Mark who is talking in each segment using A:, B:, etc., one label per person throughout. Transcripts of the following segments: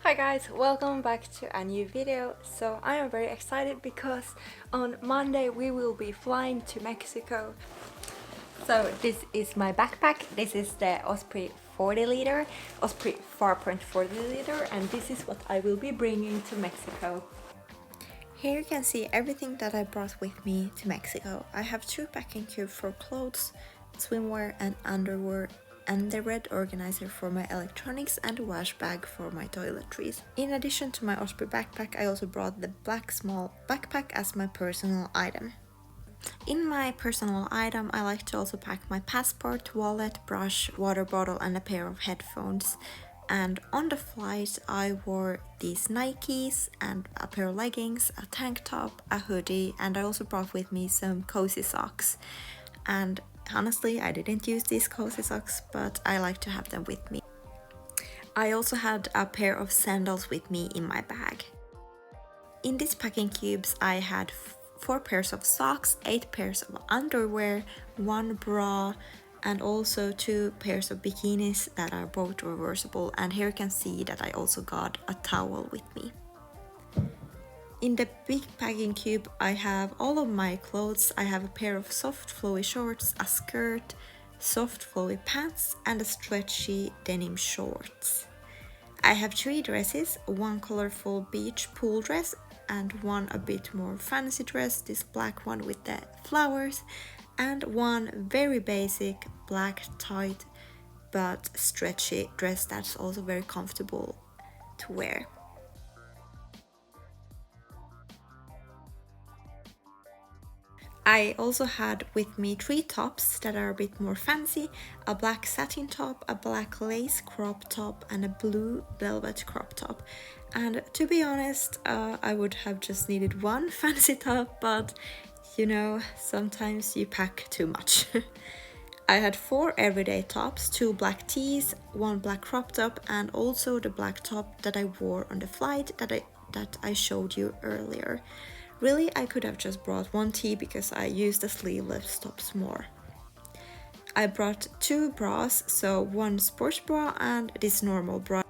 A: Hi guys, welcome back to a new video. So I am very excited because on Monday we will be flying to Mexico. So this is my backpack. This is the Osprey 40 liter, Osprey Farpoint 40 liter, and this is what I will be bringing to Mexico. Here you can see everything that I brought with me to Mexico. I have two packing cubes for clothes, swimwear and underwear, and the red organizer for my electronics and wash bag for my toiletries. In addition to my Osprey backpack, I also brought the black small backpack as my personal item. In my personal item, I like to also pack my passport, wallet, brush, water bottle and a pair of headphones. And on the flight I wore these Nikes and a pair of leggings, a tank top, a hoodie, and I also brought with me some cozy socks. And honestly, I didn't use these cozy socks, but I like to have them with me. I also had a pair of sandals with me in my bag. In these packing cubes I had 4 pairs of socks, 8 pairs of underwear, 1 bra, and also 2 pairs of bikinis that are both reversible, and here you can see that I also got a towel with me. In the big packing cube I have all of my clothes. I have a pair of soft flowy shorts, a skirt, soft flowy pants and a stretchy denim shorts. I have 3 dresses, 1 colorful beach pool dress and 1 a bit more fancy dress, this black one with the flowers, and 1 very basic black tight but stretchy dress that's also very comfortable to wear. I also had with me 3 tops that are a bit more fancy, a black satin top, a black lace crop top and a blue velvet crop top. And to be honest, I would have just needed 1 fancy top, but you know, sometimes you pack too much. I had 4 everyday tops, 2 black tees, 1 black crop top and also the black top that I wore on the flight that I showed you earlier. Really, I could have just brought 1 tee because I use the sleeveless tops more. I brought 2 bras, so 1 sports bra and this normal bra.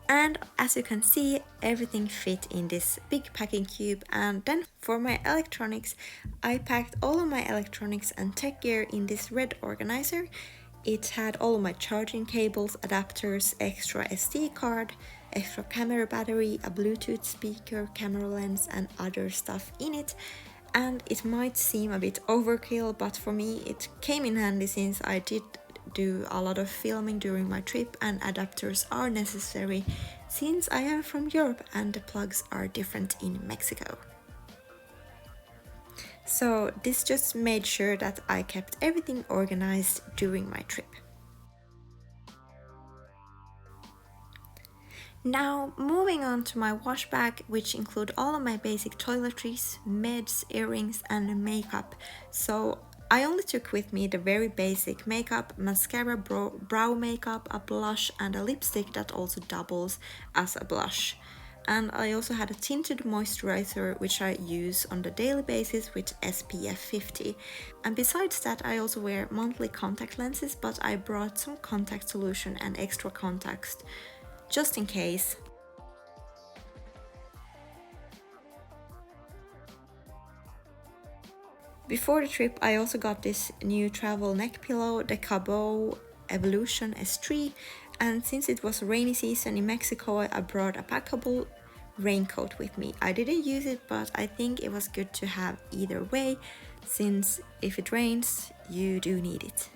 A: And as you can see, everything fit in this big packing cube. And then for my electronics, I packed all of my electronics and tech gear in this red organizer. It had all of my charging cables, adapters, extra SD card, extra camera battery, a Bluetooth speaker, camera lens and other stuff in it. And it might seem a bit overkill, but for me it came in handy since I did do a lot of filming during my trip and adapters are necessary since I am from Europe and the plugs are different in Mexico. So this just made sure that I kept everything organized during my trip. Now moving on to my wash bag, which include all of my basic toiletries, meds, earrings and makeup. So I only took with me the very basic makeup, mascara, brow makeup, a blush and a lipstick that also doubles as a blush. And I also had a tinted moisturizer which I use on the daily basis with SPF 50. And besides that I also wear monthly contact lenses, but I brought some contact solution and extra contacts just in case. Before the trip I also got this new travel neck pillow, the Cabo Evolution S3, and since it was rainy season in Mexico I brought a packable raincoat with me. I didn't use it, but I think it was good to have either way, since if it rains you do need it.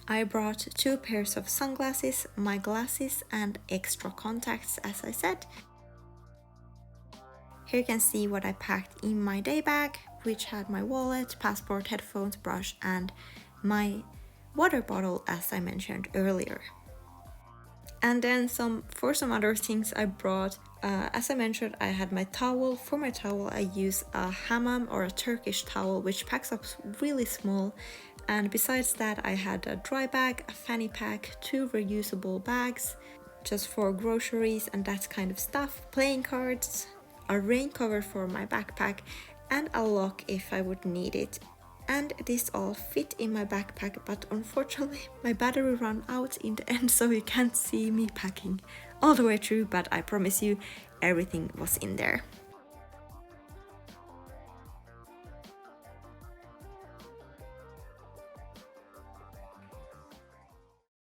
A: I brought 2 pairs of sunglasses, my glasses and extra contacts as I said. Here you can see what I packed in my day bag, which had my wallet, passport, headphones, brush and my water bottle as I mentioned earlier. And then for some other things I brought, as I mentioned, I had my towel. For my towel I use a hammam or a Turkish towel, which packs up really small. And besides that, I had a dry bag, a fanny pack, 2 reusable bags just for groceries and that kind of stuff, playing cards, a rain cover for my backpack, and a lock if I would need it. And this all fit in my backpack, but unfortunately my battery ran out in the end, so you can't see me packing all the way through, but I promise you everything was in there.